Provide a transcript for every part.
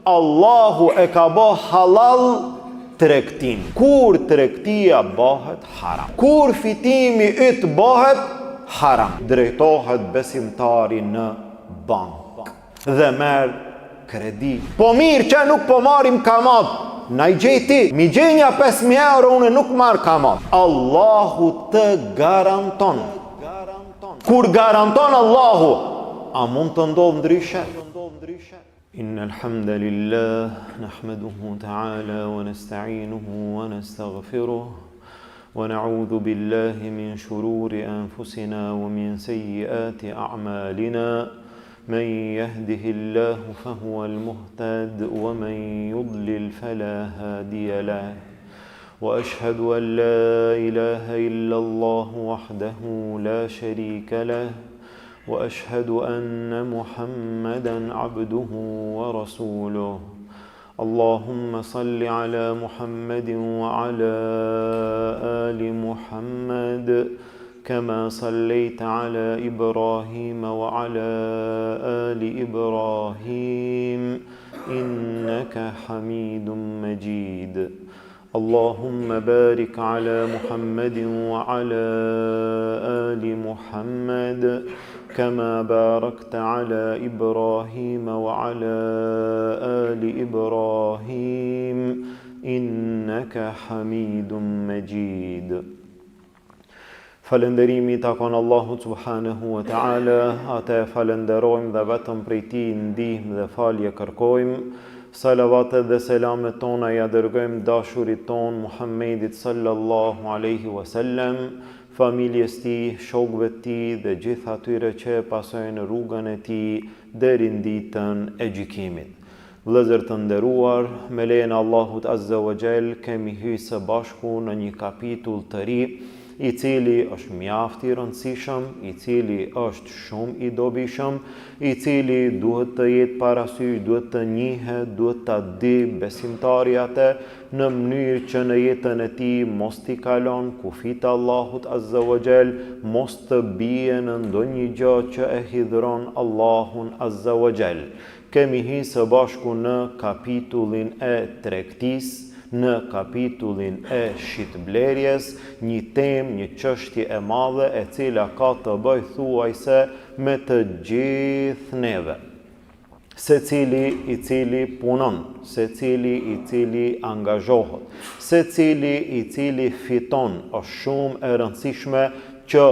Allahu e ka bë halal tregtin. Kur tregtia bëhet haram, kur fitimi yt bëhet haram, drejtohet besimtari në bank dhe merr kredi. Po mirë që nuk po marim kamat, na i gjeti, mi gjenja 5.000 euro, unë nuk marr kamat. Allahu të garanton. Kur garanton Allahu, a mund të ndodh ndryshe? Innal hamdalillah nahmaduhu ta'ala wa nasta'inuhu wa nastaghfiruh wa na'udhu billahi min shururi anfusina wa min sayyiati a'malina. من يهده الله فهو المهتد ومن يضلل فلا هادي له وأشهد أن لا إله إلا الله وحده لا شريك له وأشهد أن محمدا عبده ورسوله اللهم صل على محمد وعلى آل محمد كما صليت على إبراهيم وعلى آل إبراهيم إنك حميد مجيد اللهم بارك على محمد وعلى آل محمد كما باركت على إبراهيم وعلى آل إبراهيم إنك حميد مجيد. Falënderimi takon Allahut subhanahu wa ta'ala, ate falenderojmë dhe vetëm prej tij ndihmë dhe falje kërkojmë. Salavatet dhe selamet tona ja dërgojmë dashurit ton Muhammedit sallallahu alaihi wasallam, familjes tij, shokëve të tij dhe gjithë atyre që pasojnë rrugën e tij deri në ditën e gjykimit. Vëllezër të nderuar, me lejen e Allahut azza wa jall kemi hyrë së bashku në një kapitull të ri, i cili është mjaft i rëndësishëm, i cili është shumë i dobishëm, i cili duhet të jetë parasysh, duhet të njihet, duhet ta di besimtari atë në mënyrë që në jetën e tij mos t'i kalon kufit Allahut azza wa jall, mos të bie në ndonjë gjë që e hidhron Allahun azza wa jall. Kemi hyrë së bashku në kapitullin e tregtisë, në kapitullin e shitblerjes, një temë, një çështje e madhe e cila ka të bëjë thuajse me të gjithë neve. Secili i cili punon, secili i cili angazhohet, secili i cili fiton, është shumë e rëndësishme që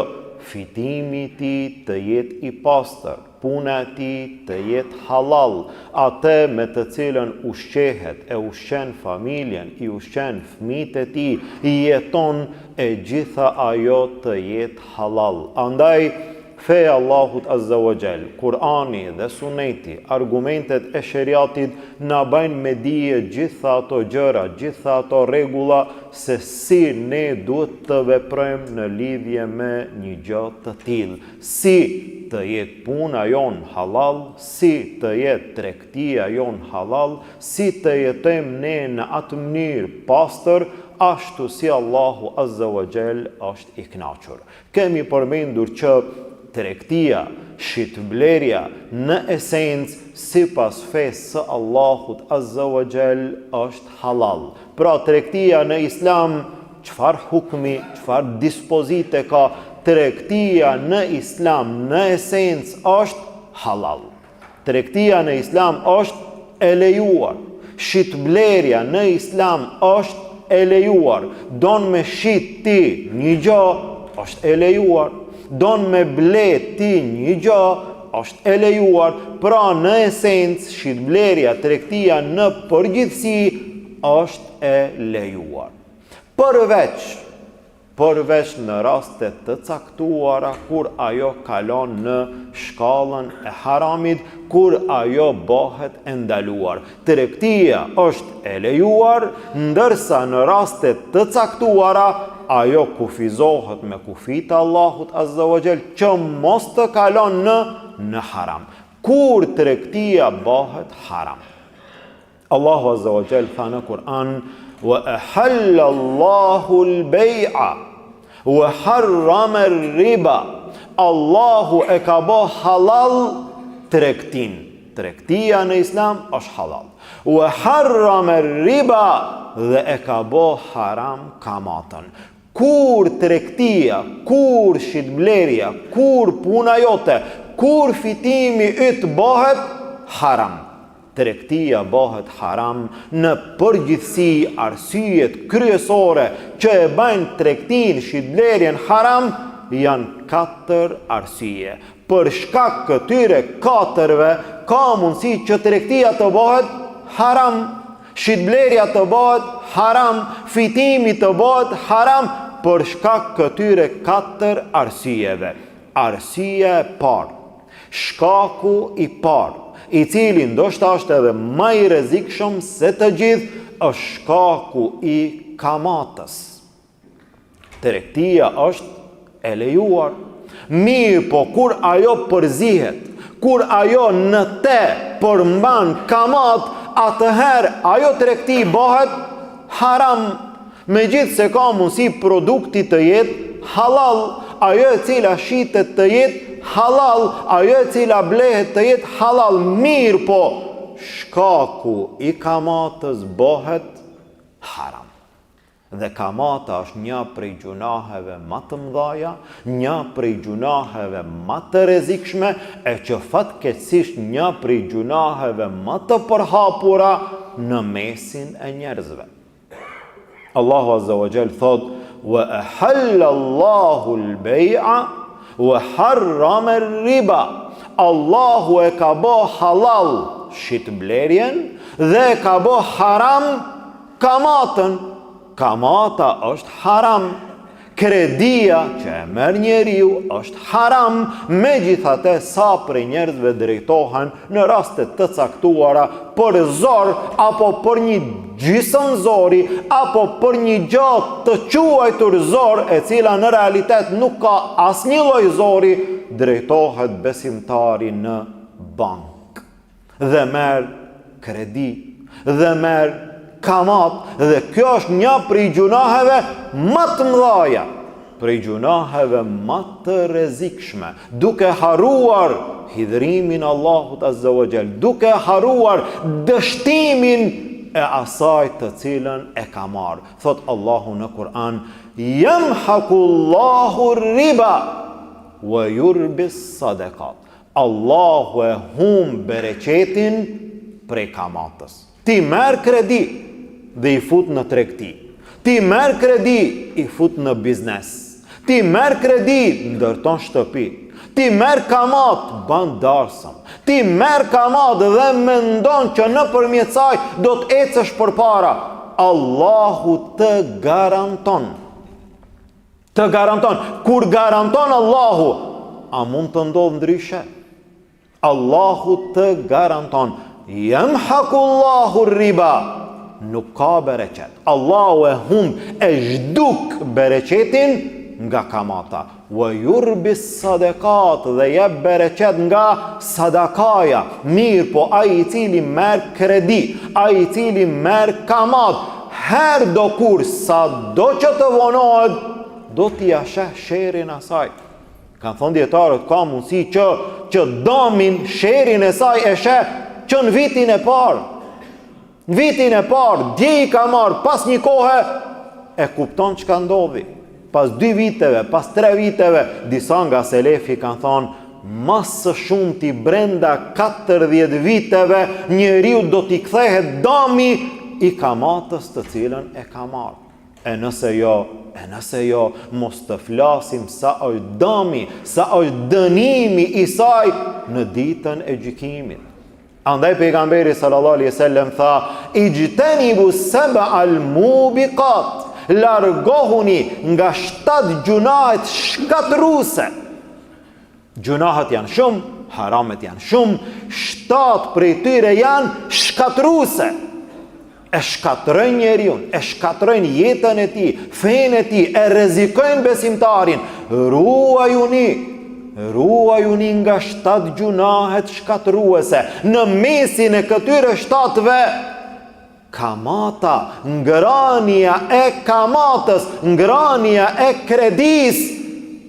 fitimi i tij të jetë i pastër, puna e tij të jetë halal, atë me të cilën ushqehet, e ushqen familjen, i ushqen fëmijët e tij, i jeton, e gjitha ajo të jetë halal. Andaj feja Allahut azza wa jall, Kur'ani dhe Suneti, argumentet e sheriatit na bajnë me dije gjitha ato gjëra, gjitha ato rregulla se si ne duhet të veprojmë në lidhje me një gjë të tillë, si të jetë puna jon halal, si të jetë tregtia jon halal, si të jetojmë ne në atë mënyrë pastër, ashtu si Allahu azza wa jall është i kënaqur. Kemi përmendur që tregtia, shitblerja në esencë sipas fesë së Allahut azza wa jall është halal. Pra tregtia në Islam çfarë hukmi, çfarë dispozite ka? Tregtia në Islam në esencë është halal. Tregtia në Islam është e lejuar. Shitblerja në Islam është e lejuar. Don me shit ti një gjë është e lejuar. Don me ble ti një gjë është e lejuar. Pra në esencë shitblerja, tregtia në përgjithësi është e lejuar. Përveç në raste të caktuara kur ajo kalon në shkallën e haramit, kur ajo bëhet e ndaluar. Tregtia është e lejuar, ndërsa në raste të caktuara ajo kufizohet me kufit Allahut azza wa jall që mos të kalon në haram. Kur tregtia bëhet haram, Allahu azza wa jall tha në Kur'an: وَأَحَلَّ اللَّهُ الْبَيْعَ وَحَرَّمَ الرِّبَا. Allahu e ka bë halal tregtin. Tregtia në Islam është halal. Wa harrama riba, dhe e ka bo haram kamatën. Kur tregtia, kur shitblerja, kur puna jote, kur fitimi yt bëhet haram. Tregtia bëhet haram në përgjithësi arsyet kryesore që e bajnë tregtin, shitblerjen haram janë 4 arsye. Për shkak këtyre 4-ve ka mundësi që tregtia të bëhet haram, shitblerja të bëhet haram, fitimi të bëhet haram, për shkak këtyre 4 arsyeve. Arsyeja e parë, shkaku i parë, i cili ndoshta është edhe më i rrezikshëm se të gjithë, është shkaku i kamatës. Tregtia është e lejuar, mirë po kur ajo përzihet, kur ajo në te përmban kamat, atëherë ajo tregti bëhet haram. Megjithëse se ka mundësi produkti të jetë halal, ajo e cila shitet të jetë halal, ajo e cila blehet të jetë halal, mirë po shkaku i kamatës bëhet haram. Dhe kamata është një prej gjunaheve më të mëdha, një prej gjunaheve më të rrezikshme, e që fatkeqësisht një prej gjunaheve më të përhapura në mesin e njerëzve. Allahu Azza wa Jall thot: "Wa ahalla Allahu al-bay'a wa harrama ar-riba." Allahu e ka bë halal shitblerjen dhe e ka bë haram kamatën. Kamata është haram. Kredia që e merr njeriu është haram, megjithatë sa prej njerëzve drejtohen në raste të caktuara për zor apo për një gjysmë zori apo për një gjatë të quajtur zor, e cila në realitet nuk ka asnjë lloj zori, drejtohet besimtari në bank dhe merr kredi dhe merr kamat, dhe kjo është një prej gjunaheve më të mëdha, prej gjunaheve më të rrezikshme, duke haruar hidhrimin Allahut Azza wa Jall, duke haruar dështimin e asaj të cilën e ka marrë. Thot Allahu në Kur'an: "Yamhaqullahu riba wa yurbi sadaqat." Allahu e humb bereqetin prej kamatës. Ti merr kredi dhe i fut në tregti. Ti merr kredi, i fut në biznes. Ti merr kredi, ndërton shtëpi. Ti merr kamat, bën darsëm. Ti merr kamat dhe mendon që nëpërmjet saj do të ecësh përpara. Allahu të garanton. Të garanton. Kur garanton Allahu, a mund të ndodhë ndryshe? Allahu të garanton. Yamhaqullahu riba. Nuk ka bereqet. Allahu e humb, e zhduk bereqetin nga kamata. Wa yurbi sadaqat, dhe jep bereqet nga sadakaja. Mirë po ai i cili merr kredi, ai i cili merr kamat, her do kur sa do që të vonohet, do t'i sheh sherin asaj. Kanë thonë dietarët, ka mundësi që damin sherin e saj e sheh që në vitin e parë. Në vitin e parë, dje i ka marrë, pas një kohë, e kupton që ka ndodhi. Pas 2 viteve, pas 3 viteve, disa nga selefi kanë thonë, mas së shumë ti brenda 40 viteve, njeriu do t'i kthehet dami i kamatës të cilën e ka marrë. E nëse jo, mos të flasim sa është dami, sa është dënimi i saj në ditën e gjykimit. Andaj pejgamberi sallallahu alaihi wasallam tha: "Ijtanibu sab'al mubiqat." Largohuni nga 7 gjunahet shkatruese. Gjunahet janë shumë, haramet janë shumë, 7 prej tyre janë shkatruese. E shkatrojnë njeriun, e shkatrojnë jetën e tij, fenë e tij, e rrezikojnë besimtarin. Ruajuni nga 7 gjunahet shkatruese. Në mesin e këtyre 7-ve, kamata, ngrania e kamatës, ngrania e kredis,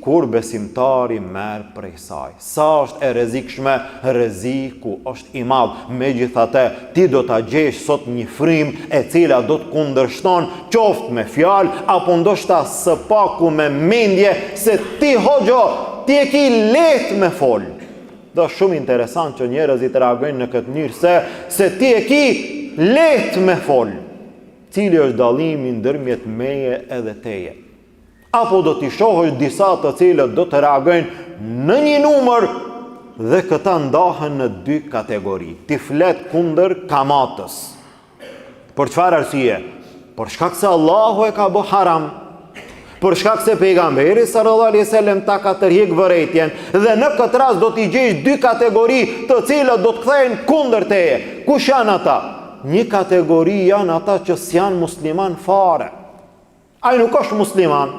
kur besimtari merr prej saj. Sa është e rrezikshme, rreziku është i madh. Megjithatë, ti do ta gjesh sot një frymë e cila do të kundërshton qoftë me fjalë apo ndoshta së paku me mendje se ti hoxho, ti e ki lehtë me fol. Do shumë interesant që njerëzit reagojnë në këtë mënyrë se ti e ki lehtë me fol. Cili është dallimi ndërmjet meje edhe teje? Apo do t'i shohësh disa të cilët do të reagojnë në një numër dhe këta ndahen në dy kategori. Ti flet kundër kamatës. Për çfarë arsye? Për shkak se Allahu e ka bë haram. Për shkak se pejgamberi sallallahu alaihi wasallam ta ka tërheq vërejtjen dhe në këtë rast do t'i gjesh dy kategori të cilat do të kthehen kundër teje. Kush janë ata? Një kategori janë ata që s'janë musliman fare. Ai nuk është musliman,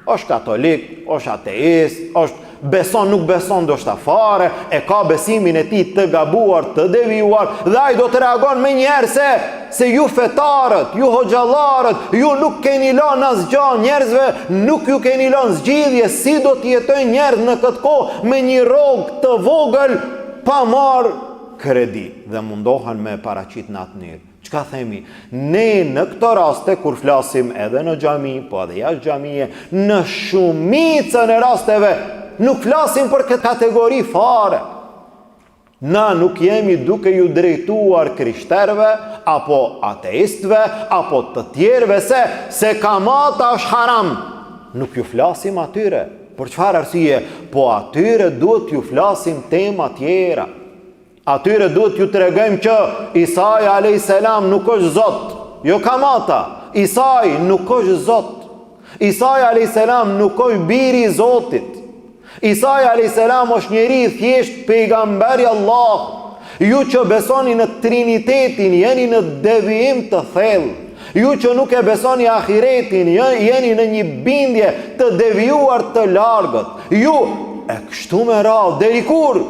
është katolik, është ateist, është beson, nuk beson ndoshta fare, e ka besimin e tij të gabuar, të devijuar, dhe ai do të reagon me njerëse se ju fetarët, ju hoxhallarët, ju nuk keni lënë asgjë njerëzve, nuk ju keni lënë zgjidhje si do të jetojnë njerëz në këtë kohë me një rrogë të vogël pa marr kredi dhe mundohen me paraqit në atë mënyrë. Çka themi? Ne në këto raste kur flasim edhe në xhami, po edhe jashtë xhamie, në shumicën e rasteve nuk flasim për këtë kategori fare. Na nuk jemi duke ju drejtuar krishterëve, apo ateistëve, apo të tjerëve se kamata është haram. Nuk ju flasim atyre. Për çfarë arsye? Po atyre duhet ju flasim tema tjera. Atyre duhet ju tregojmë që Isai a.s. nuk është Zot, jo kamata. Isai nuk është Zot. Isai a.s. nuk është biri i Zotit. Isai a.s. është njeri thjesht pejgamberi Allah. Ju që besoni në Trinitetin jeni në devijim të thellë. Ju që nuk e besoni ahiretin jeni në një bindje të devijuar të largët. Ju e kështu me radhë deri kur?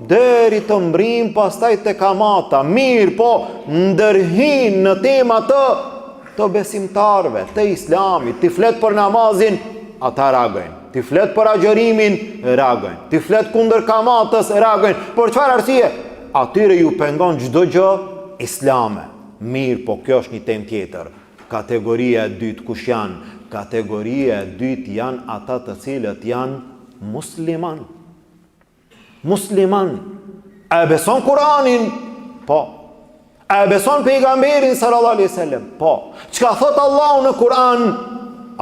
Deri të mbrim pastaj të kamata. Mirë, po ndërhin në tema të besimtarve, të islamit. Ti flet për namazin, ata reagojnë. Ti flet për agjërimin, reagojnë. Ti flet kundër kamatës, reagojnë. Për çfarë arsye? Atyre ju pengon çdo gjë islame. Mirë, po kjo është një temë tjetër. Kategoria e dytë kush janë? Kategoria e dytë janë ata të cilët janë musliman. Musliman. A e beson Kur'anin? Po. A e beson pejgamberin sallallahu alaihi wasallam? Po. Çka thot Allahu në Kur'an?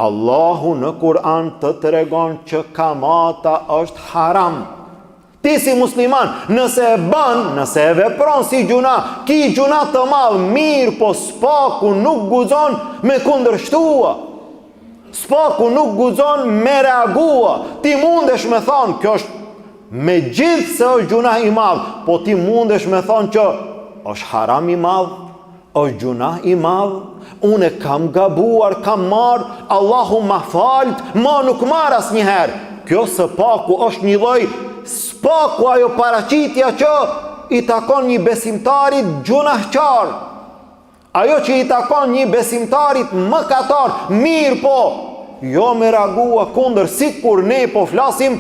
Allahu në Kur'an të tregon që kamata është haram. Ti si musliman, nëse e bën, nëse e vepron si gjuna, ki gjuna të madh, mirë, po spaku nuk guxon me kundërshtua. Spaku nuk guxon me reagua. Ti mundesh me thonë, kjo është me gjithë se është gjuna i madh, po ti mundesh me thonë që është haram i madh, është gjuna i madh, unë kam gabuar, kam marr, Allahu ma falt, ma nuk marr asnjëherë. Kjo së paku është një lloj spaku, ajo paraqitja që i takon një besimtarit gjunahqar. Ajo që i takon një besimtarit mëkatar, mirë po, jo me reagua kundër, sikur ne po flasim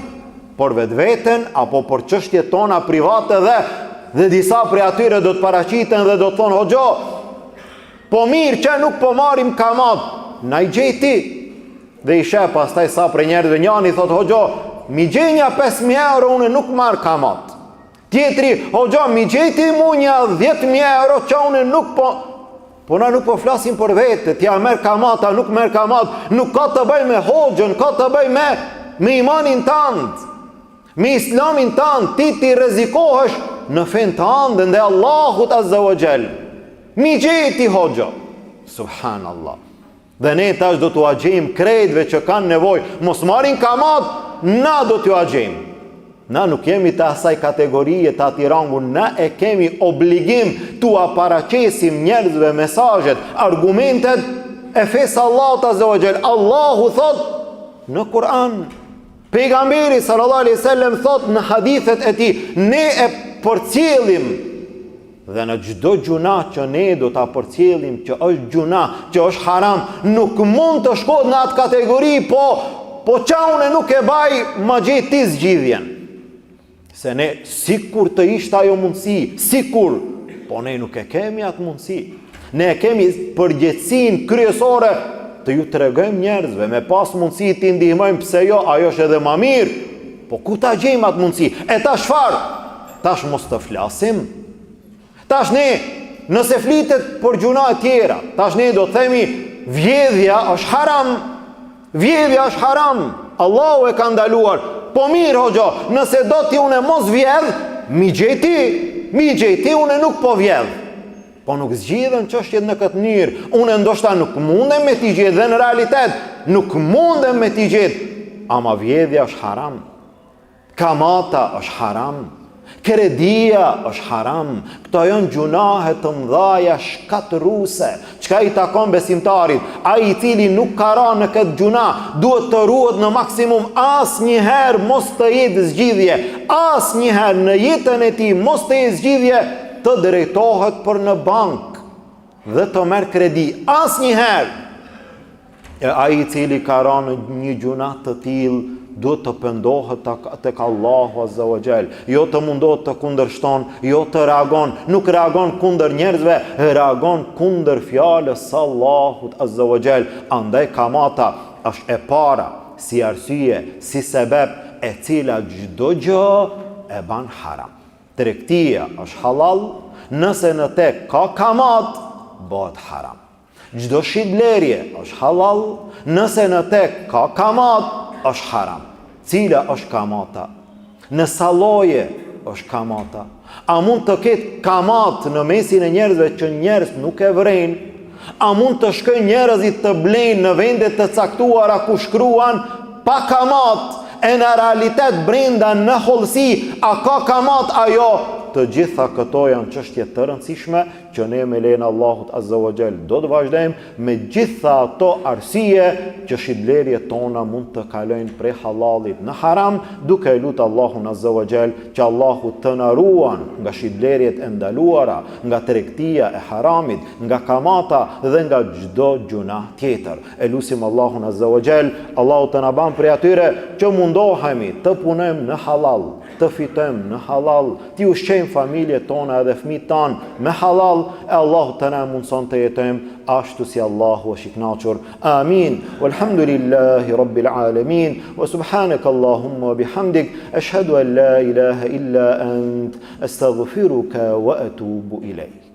për vetveten apo për çështjet tona private dhe disa prej atyre do të paraqiten dhe do të thonë hoxho, po mirë që nuk po marrim kamat, na i gjeti. Dhe i sheh pastaj sa prej njerëzve, njëri thotë hoxho, mi gjenja 5.000 euro, unë nuk marr kamat. Tjetri, hoxho, mi gjeti munja 10.000 euro, që unë nuk po na nuk po flasim për vete, tja merr kamata, nuk merr kamat, nuk ka të bëj me hoxhën, ka të bëj me imanin tënd. Me islamin tanë, ti rrezikohesh në fen tanë dhe Allahut azza wa jall. Mi gjeti hoxha. Subhanallah. Dhe ne tash do t'u agjejmë krejtve që kanë nevojë, mos marrin kamat, na do t'u agjejmë. Na nuk jemi të asaj kategorie të ati rangu, na e kemi obligim t'u paraqesim njerëzve mesazhet, argumentet e fesë Allahut azza wa jall. Allahu thot në Kur'an, pejgamberi sallallahu alaihi wasallam thot në hadithet e tij, ne e përcjellim dhe në çdo gjuna që ne do ta përcjellim që është gjuna, që është haram, nuk mund të shkohet në atë kategori, po qa une nuk e baj ma gjetë ti zgjidhjen. Se ne, sikur të ishte ajo mundësi, sikur, po ne nuk e kemi atë mundësi. Ne e kemi përgjegjësinë kryesore të ju tregojmë njerëzve, me pas mundësi ti ndihmojmë, pse jo, ajo është edhe më mirë. Po ku ta gjejmë atë mundësi? E tash çfarë? Tash mos të flasim. Tash ne, nëse flitet për gjuna e tjera, tash ne do të themi vjedhja është haram. Vjedhja është haram. Allahu e ka ndaluar. Po mirë hoxha, nëse do ti unë mos vjedh, mi gjeti unë nuk po vjedh. Po nuk zgjidhen çështjet në këtë mënyrë. Unë ndoshta nuk mundem me t'i gjetë, dhe në realitet nuk mundem me t'i gjetë. Ama vjedhja është haram. Kamata është haram. Kredia është haram. Këto janë gjunahe të mëdha shkatërruese. Çka i takon besimtarit? Ai i cili nuk ka ra në këtë gjuna, duhet të ruhet në maksimum. Asnjëherë mos të jetë zgjidhje. Asnjëherë në jetën e tij mos të jetë zgjidhje të drejtohet për në bank dhe të merr kredi. Asnjëherë. Ai i cili ka ra në një gjuna të tillë duhet të pendohet tek Allahu Azza wa Jall. Jo të mundohet të kundërshton, jo të reagon, nuk reagon kundër njerëzve, reagon kundër fjalës së Allahut Azza wa Jall. Andaj kamata është e para, si arsye, si sebeb, e cila çdo gjë e ban haram. Tregtia është halal, nëse në tek ka kamat, bëhet haram. Çdo shitblerje është halal, nëse në tek ka kamat, është haram. Cila është kamata? Në salloje është kamata. A mund të ketë kamat në mesin e njerëzve që njerëz nuk e vrejnë? A mund të shkojnë njerëzit të blejnë në vendet të caktuara ku shkruan pa kamat? E në realitet brenda në hollësi, a ka kamat ajo? Të gjitha këto janë çështje të rëndësishme që ne me lejen e Allahut Azza wa Jall do të vazhdojmë me gjitha ato arsye që shitblerjet tona mund të kalojnë prej halalit në haram, duke lutur Allahun Azza wa Jall që Allahu të na ruan nga shitblerjet e ndaluara, nga tregtia e haramit, nga kamata dhe nga çdo gjuna tjetër. E lutim Allahun Azza wa Jall, Allahu të na bën prej atyre që mundohemi të punojmë në halal, të fitojmë në halal, të ushqejmë familjet tona edhe fëmijët tanë me halal, e Allahu të na mundson të jetojmë ashtu si Allahu është i kënaqur. Amin. Walhamdulillahi rabbil alamin. Wa subhanaka Allahumma wa bihamdik, ashhadu an la ilaha illa ant, astaghfiruka wa atubu ilayk.